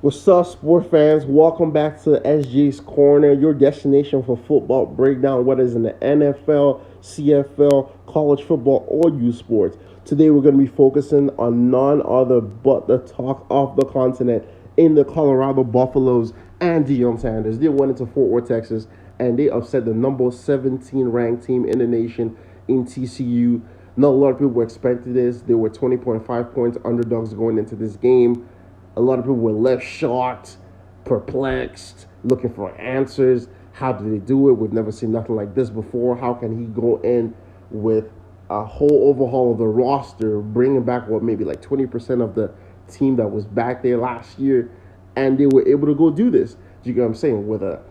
What's up, sport fans? Welcome back to SJ's Corner, your destination for football breakdown, whether it's in the NFL, CFL, college football, or youth sports. Today, we're going to be focusing on none other but the talk of the continent in the Colorado Buffaloes and Deion Sanders. They went into Fort Worth, Texas, and they upset the number 17 ranked team in the nation in TCU. Not a lot of people expected this. They were 20.5 points underdogs going into this game. A lot of people were left shocked, perplexed, looking for answers. How did they do it? We've never seen nothing like this before. How can he go in with a whole overhaul of the roster, bringing back maybe like 20% of the team that was back there last year, and they were able to go do this? Do you get what I'm saying? With a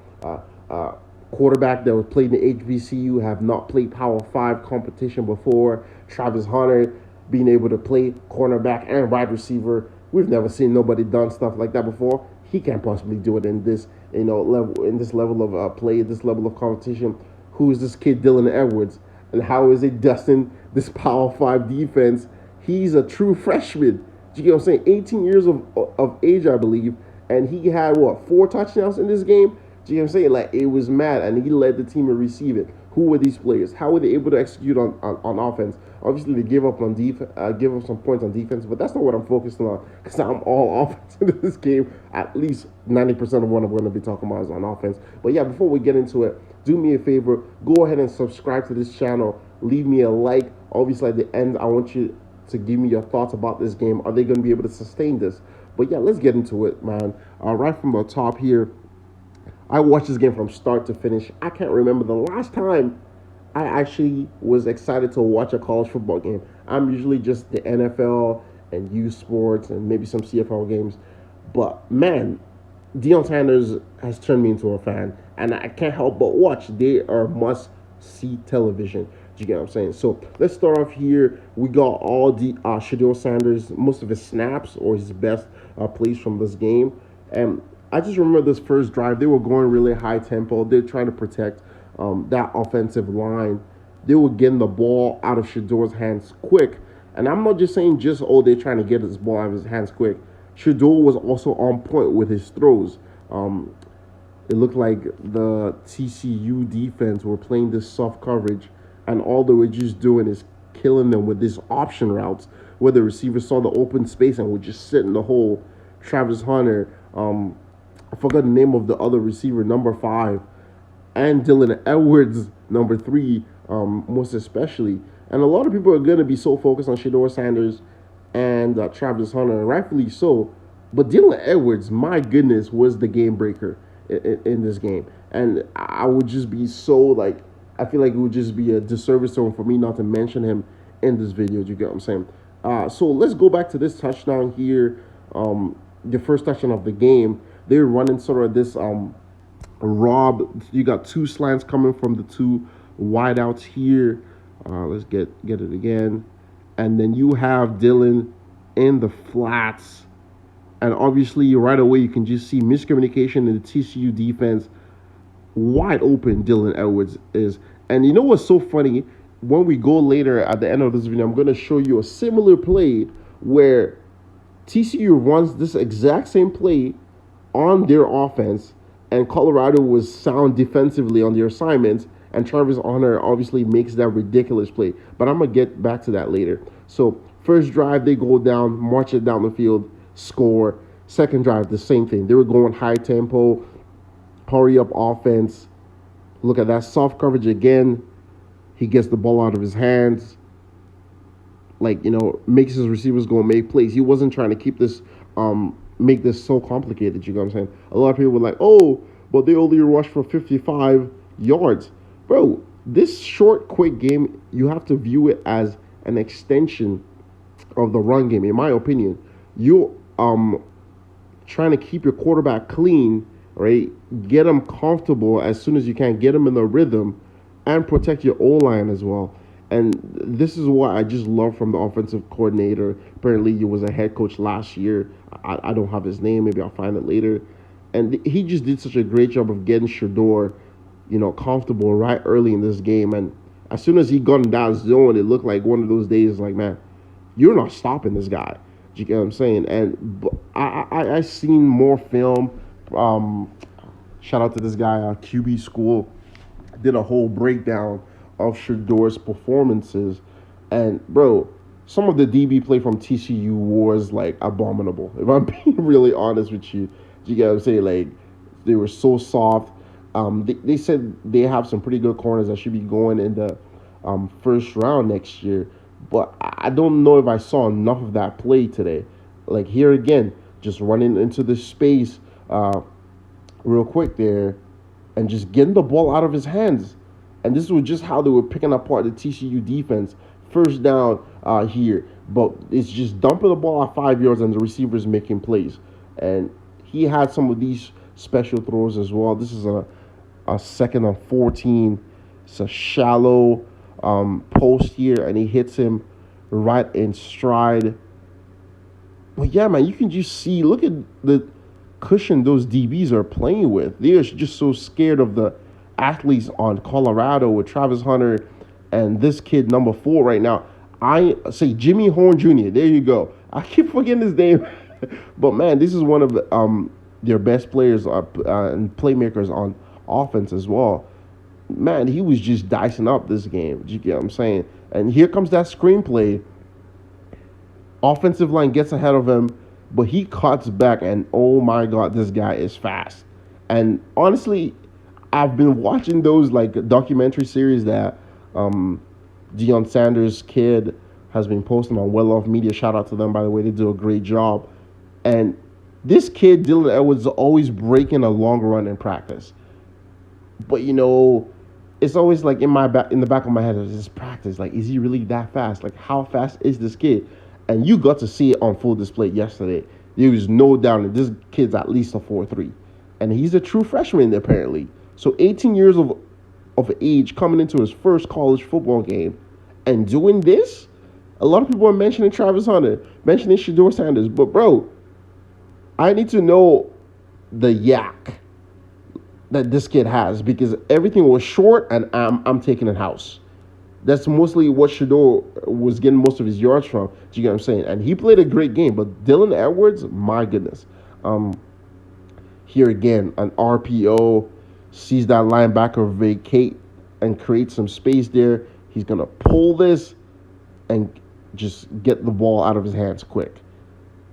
quarterback that was played in the HBCU, have not played Power 5 competition before, Travis Hunter being able to play cornerback and wide receiver. We've never seen nobody done stuff like that before. He can't possibly do it in this, level, in this level of play, this level of competition. Who is this kid, Dylan Edwards, and how is it dusting this Power 5 defense? He's a true freshman. Do you get what I'm saying? 18 years of age, I believe, and he had 4 touchdowns in this game. Do you know what I'm saying? Like, it was mad, and he led the team to receive it. Who were these players? How were they able to execute on offense? Obviously, they gave up give up some points on defense, but that's not what I'm focusing on, because I'm all offense in this game. At least 90% of what I'm going to be talking about is on offense. But yeah, before we get into it, do me a favor, go ahead and subscribe to this channel. Leave me a like. Obviously, at the end, I want you to give me your thoughts about this game. Are they going to be able to sustain this? But yeah, let's get into it, man. Right from the top here, I watched this game from start to finish. I can't remember the last time I actually was excited to watch a college football game. I'm usually just the NFL and youth sports and maybe some CFL games. But man, Deion Sanders has turned me into a fan, and I can't help but watch. They are must-see television. Do you get what I'm saying? So let's start off here. We got all the Deion Sanders, most of his snaps or his best plays from this game. And I just remember this first drive. They were going really high tempo. They're trying to protect that offensive line. They were getting the ball out of Shador's hands quick. And I'm not just saying they're trying to get his ball out of his hands quick. Shador was also on point with his throws. It looked like the TCU defense were playing this soft coverage, and all they were just doing is killing them with these option routes where the receiver saw the open space and would just sit in the hole. Travis Hunter, I forgot the name of the other receiver, number 5, and Dylan Edwards, number 3, most especially. And a lot of people are going to be so focused on Shador Sanders and Travis Hunter, and rightfully so. But Dylan Edwards, my goodness, was the game breaker in this game. And I would just be I feel like it would just be a disservice to him for me not to mention him in this video. Do you get what I'm saying? So let's go back to this touchdown here, the first touchdown of the game. They're running sort of this rob. You got 2 slants coming from the 2 wideouts here. Let's get it again. And then you have Dylan in the flats. And obviously, right away, you can just see miscommunication in the TCU defense. Wide open, Dylan Edwards is. And you know what's so funny? When we go later at the end of this video, I'm going to show you a similar play where TCU runs this exact same play on their offense, and Colorado was sound defensively on their assignments, and Travis Hunter obviously makes that ridiculous play. But I'm going to get back to that later. So first drive, they go down, march it down the field, score. Second drive, the same thing. They were going high tempo, hurry up offense. Look at that soft coverage again. He gets the ball out of his hands. Makes his receivers go and make plays. He wasn't trying to keep this make this so complicated, you know what I'm saying? A lot of people were like, oh, but they only rushed for 55 yards. Bro, this short, quick game, you have to view it as an extension of the run game, in my opinion. You're trying to keep your quarterback clean, right? Get him comfortable as soon as you can, get him in the rhythm, and protect your O-line as well. And this is what I just love from the offensive coordinator. Apparently, he was a head coach last year. I don't have his name. Maybe I'll find it later. And he just did such a great job of getting Shador, comfortable right early in this game. And as soon as he got in that zone, it looked like one of those days like, man, you're not stopping this guy. You get what I'm saying? And I seen more film. Um, Shout out to this guy, QB School, did a whole breakdown of Shador's performances, and bro, some of the DB play from TCU was like abominable. If I'm being really honest with you get what I'm saying? Like they were so soft. They said they have some pretty good corners that should be going in the first round next year, but I don't know if I saw enough of that play today. Like here again, just running into the space real quick there and just getting the ball out of his hands. And this was just how they were picking apart the TCU defense. First down here, but it's just dumping the ball at 5 yards and the receivers making plays. And he had some of these special throws as well. This is a second and 14. It's a shallow post here, and he hits him right in stride. But yeah, man, you can just see, look at the cushion those DBs are playing with. They are just so scared of the athletes on Colorado with Travis Hunter and this kid number 4 right now. I say Jimmy Horn Jr. There you go. I keep forgetting his name, but man, this is one of their best players and playmakers on offense as well. Man, he was just dicing up this game. You get what I'm saying? And here comes that screenplay. Offensive line gets ahead of him, but he cuts back, and oh my God, this guy is fast. And honestly, I've been watching those like documentary series that Deion Sanders kid has been posting on Well Off Media. Shout out to them, by the way. They do a great job. And this kid, Dylan Edwards, is always breaking a long run in practice. But it's always like in the back of my head, is this practice? Like, is he really that fast? Like, how fast is this kid? And you got to see it on full display yesterday. There was no doubt that this kid's at least a 4.3. And he's a true freshman, apparently. So 18 years of age, coming into his first college football game and doing this. A lot of people are mentioning Travis Hunter, mentioning Deion Sanders. But, bro, I need to know the yak that this kid has, because everything was short and I'm taking it house. That's mostly what Shador was getting most of his yards from. Do you get what I'm saying? And he played a great game. But Dylan Edwards, my goodness. Here again, an RPO, sees that linebacker vacate and create some space there. He's going to pull this and just get the ball out of his hands quick.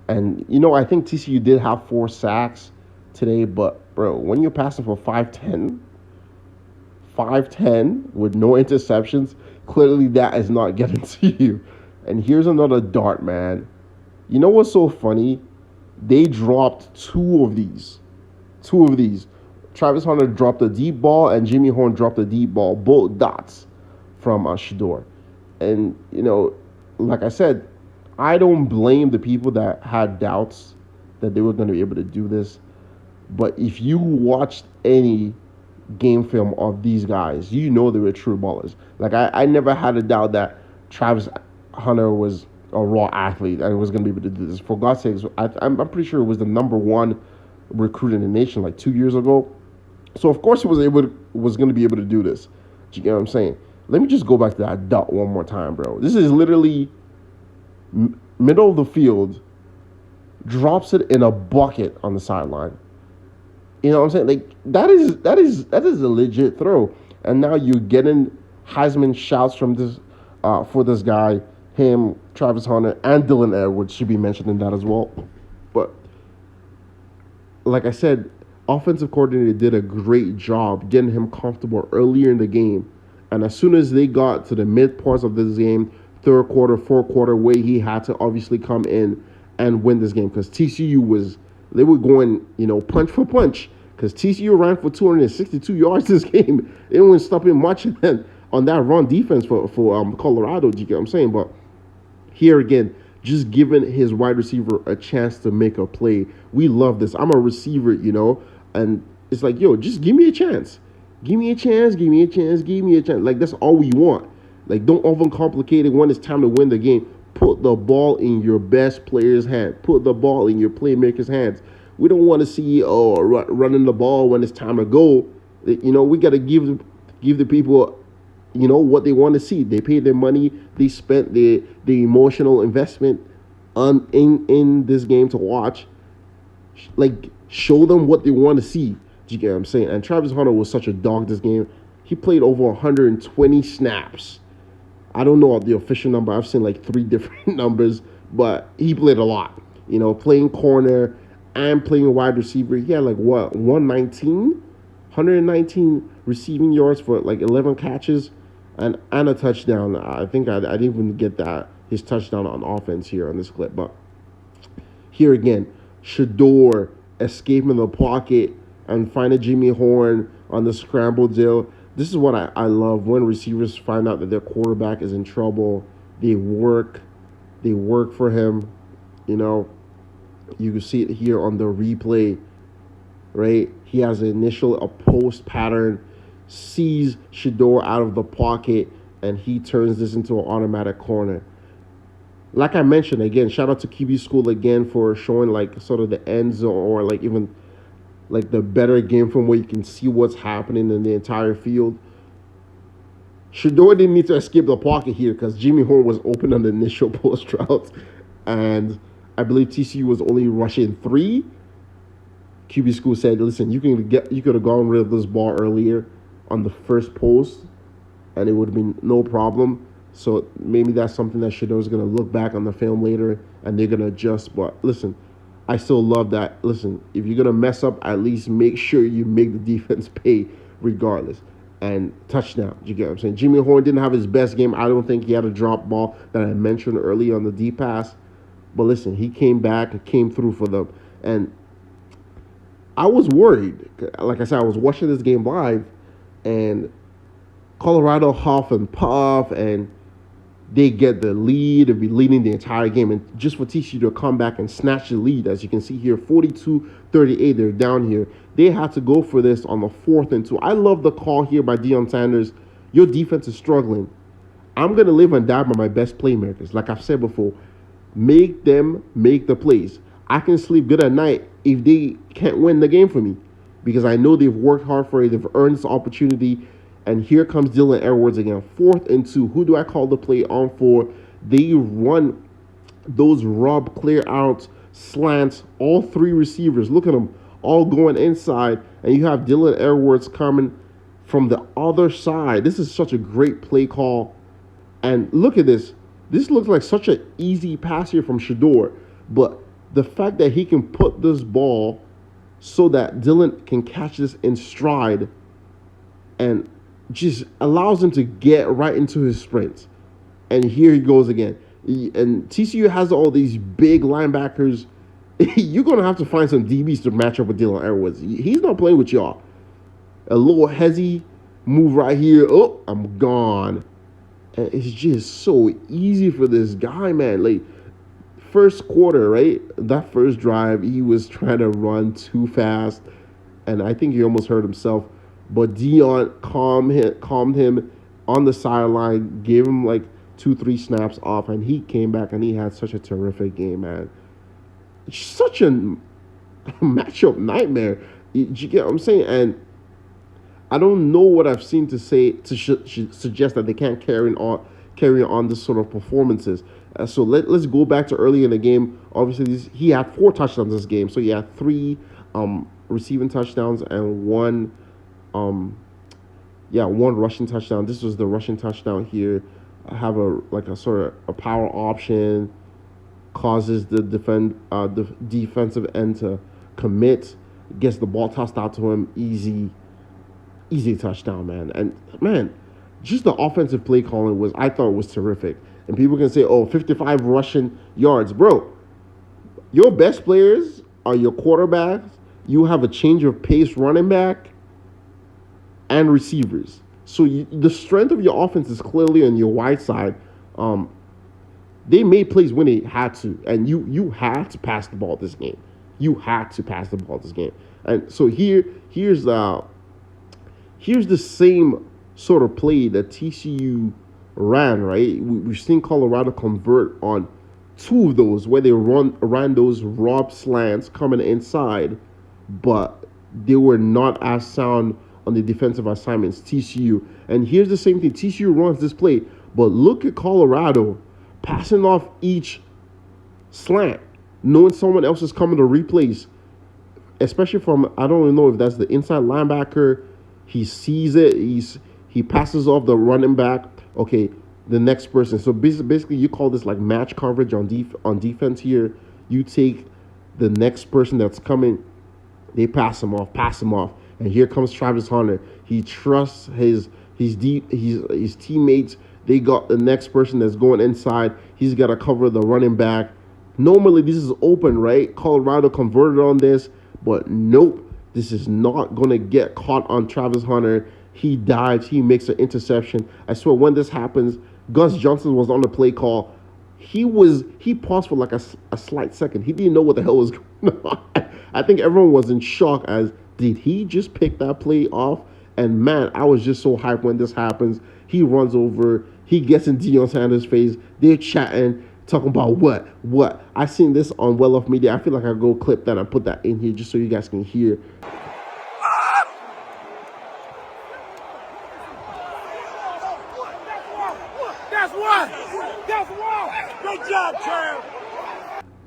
And, I think TCU did have 4 sacks today. But, bro, when you're passing for 5'10", with no interceptions, clearly that is not getting to you. And here's another dart, man. You know what's so funny? They dropped 2 of these. Travis Hunter dropped a deep ball and Jimmy Horn dropped a deep ball, both dots from Shador. And, like I said, I don't blame the people that had doubts that they were going to be able to do this. But if you watched any game film of these guys, they were true ballers. Like, I never had a doubt that Travis Hunter was a raw athlete and was going to be able to do this. For God's sakes, I'm pretty sure it was the number 1 recruit in the nation like 2 years ago. So, of course, he was going to be able to do this. Do you get what I'm saying? Let me just go back to that dot one more time, bro. This is literally middle of the field, drops it in a bucket on the sideline. You know what I'm saying? Like, that is a legit throw. And now you're getting Heisman shouts from this for this guy, him, Travis Hunter, and Dylan Edwards should be mentioned in that as well. But like I said, offensive coordinator did a great job getting him comfortable earlier in the game. And as soon as they got to the mid parts of this game, third quarter, fourth quarter, where he had to obviously come in and win this game, because TCU they were going, punch for punch, because TCU ran for 262 yards this game. They didn't stop him much on that run defense for Colorado. Do you get what I'm saying? But here again, just giving his wide receiver a chance to make a play. We love this. I'm a receiver, and it's like, just give me a chance. Give me a chance, give me a chance, give me a chance. Like, that's all we want. Like, don't overcomplicate it when it's time to win the game. Put the ball in your best player's hand. Put the ball in your playmaker's hands. We don't want to see running the ball when it's time to go. We got to give the people, what they want to see. They paid their money. They spent the emotional investment. in this game to watch. Like, show them what they want to see. Do you get what I'm saying? And Travis Hunter was such a dog this game. He played over 120 snaps. I don't know the official number. I've seen like three different numbers, but he played a lot. You know, playing corner and playing wide receiver. He had like what, 119 receiving yards for like 11 catches and a touchdown. I think I didn't even get that his touchdown on offense here on this clip, but here again, Shador escaping the pocket and finding Jimmy Horn on the scramble deal. This is what I love when receivers find out that their quarterback is in trouble. They work for him. You know, you can see it here on the replay, right? He has an initial a post pattern, sees Shador out of the pocket, and he turns this into an automatic corner. Like I mentioned, again, shout out to QB School again for showing like sort of the end zone or like even like the better game from where you can see what's happening in the entire field. Shador didn't need to escape the pocket here because Jimmy Horn was open on the initial post route, and I believe TCU was only rushing 3. QB School said, "Listen, you could have gone rid of this ball earlier on the first post, and it would have been no problem." So maybe that's something that Shador's going to look back on the film later, and they're going to adjust. But listen, I still love that. Listen, if you're going to mess up, at least make sure you make the defense pay regardless. And touchdown. You get what I'm saying? Jimmy Horn didn't have his best game. I don't think he had a drop ball that I mentioned earlier on the deep pass. But listen, he came back, came through for them. And I was worried. Like I said, I was watching this game live, and Colorado huff and puff, and they get the lead and be leading the entire game. And just for TCU to come back and snatch the lead, as you can see here, 42-38, they're down here. They had to go for this on the 4th and 2. I love the call here by Deion Sanders. Your defense is struggling. I'm going to live and die by my best playmakers. Like I've said before, make them make the plays. I can sleep good at night if they can't win the game for me because I know they've worked hard for it. They've earned this opportunity. And here comes Dylan Edwards again. 4th and 2. Who do I call the play on for? They run those rub clear out slants. All 3 receivers. Look at them all going inside. And you have Dylan Edwards coming from the other side. This is such a great play call. And look at this. This looks like such an easy pass here from Shador. But the fact that he can put this ball so that Dylan can catch this in stride and just allows him to get right into his sprints. And here he goes again. And TCU has all these big linebackers. You're going to have to find some DBs to match up with Dylan Edwards. He's not playing with y'all. A little hezzy move right here. Oh, I'm gone. And it's just so easy for this guy, man. Like, first quarter, right? That first drive, he was trying to run too fast. And I think he almost hurt himself. But Deion calmed him on the sideline, gave him like 2-3 snaps off, and he came back and he had such a terrific game, man. It's such a matchup nightmare. You get what I'm saying? And I don't know what I've seen to say to suggest that they can't carry on this sort of performances. So let's go back to early in the game. Obviously, he had 4 touchdowns this game. So he had 3 receiving touchdowns and one rushing touchdown. This was the rushing touchdown here. I have a sort of a power option, causes the defensive end to commit, gets the ball tossed out to him, easy touchdown, man. And man, just the offensive play calling I thought was terrific. And people can say, 55 rushing yards. Bro, your best players are your quarterbacks. You have a change of pace running back and receivers. So the strength of your offense is clearly on your wide side. They made plays when they had to, and you had to pass the ball this game. You had to pass the ball this game. And so here's the same sort of play that TCU ran, right? We've seen Colorado convert on 2 of those where they ran those rob slants coming inside, but they were not as sound on the defensive assignments, TCU. And here's the same thing. TCU runs this play, but look at Colorado passing off each slant, knowing someone else is coming to replace, especially from, I don't even know if that's the inside linebacker. He sees it. He passes off the running back. Okay, the next person. So basically, you call this like match coverage on defense here. You take the next person that's coming. They pass him off, and here comes Travis Hunter. He trusts his teammates. They got the next person that's going inside. He's got to cover the running back. Normally, this is open, right? Colorado converted on this, but nope. This is not going to get caught on Travis Hunter. He dives. He makes an interception. I swear, when this happens, Gus Johnson was on the play call. He paused for like a slight second. He didn't know what the hell was going on. I think everyone was in shock as, did he just pick that play off? And man, I was just so hyped when this happens. He runs over. He gets in Deion Sanders' face. They're chatting, talking about what. I seen this on Well Off Media. I feel like I'll go clip that and put that in here just so you guys can hear. That's one. Good job, champ.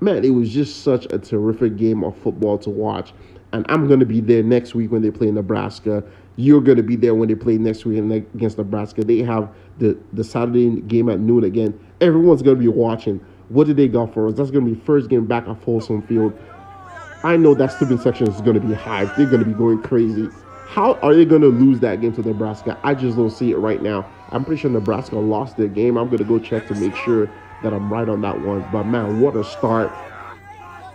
Man, it was just such a terrific game of football to watch. And I'm going to be there next week when they play Nebraska. You're going to be there when they play next week against Nebraska. They have the Saturday game at noon again. Everyone's going to be watching. What did they got for us? That's going to be first game back at Folsom Field. I know that student section is going to be hyped. They're going to be going crazy. How are they going to lose that game to Nebraska? I just don't see it right now. I'm pretty sure Nebraska lost their game. I'm going to go check to make sure that I'm right on that one. But man, what a start.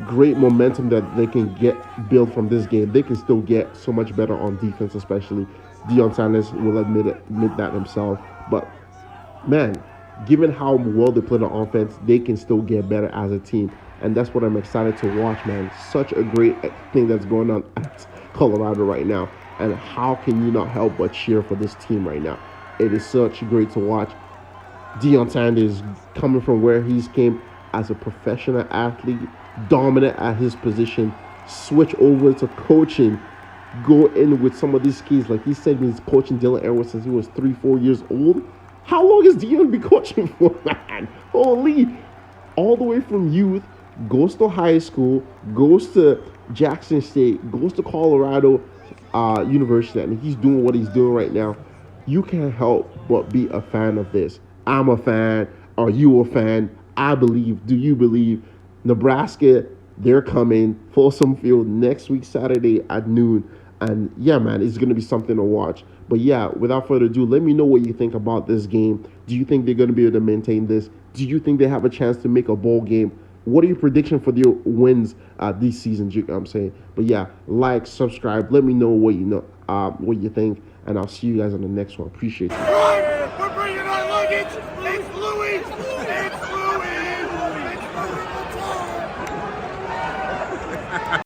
Great momentum that they can get built from this game. They can still get so much better on defense, especially. Deion Sanders will admit that himself. But man, given how well they played on offense, they can still get better as a team. And that's what I'm excited to watch, man. Such a great thing that's going on at Colorado right now. And how can you not help but cheer for this team right now? It is such great to watch. Deion Sanders coming from where he's came as a professional athlete, dominant at his position, switch over to coaching, go in with some of these keys. Like he said, he's coaching Dylan Edwards since he was 3-4 years old. How long has Deion been coaching for, man? Holy. All the way from youth, goes to high school, goes to Jackson State, goes to Colorado University, and he's doing what he's doing right now. You can't help but be a fan of this. I'm a fan. Are you a fan? I believe. Do you believe? Nebraska, they're coming. Folsom Field next week, Saturday at noon. And yeah, man, it's going to be something to watch. But yeah, without further ado, let me know what you think about this game. Do you think they're going to be able to maintain this? Do you think they have a chance to make a bowl game? What are your predictions for their wins this season? You know what I'm saying? But yeah, like, subscribe. Let me know what you think. And I'll see you guys on the next one. Appreciate you. We're bringing our luggage. It's Louis. It's Louis.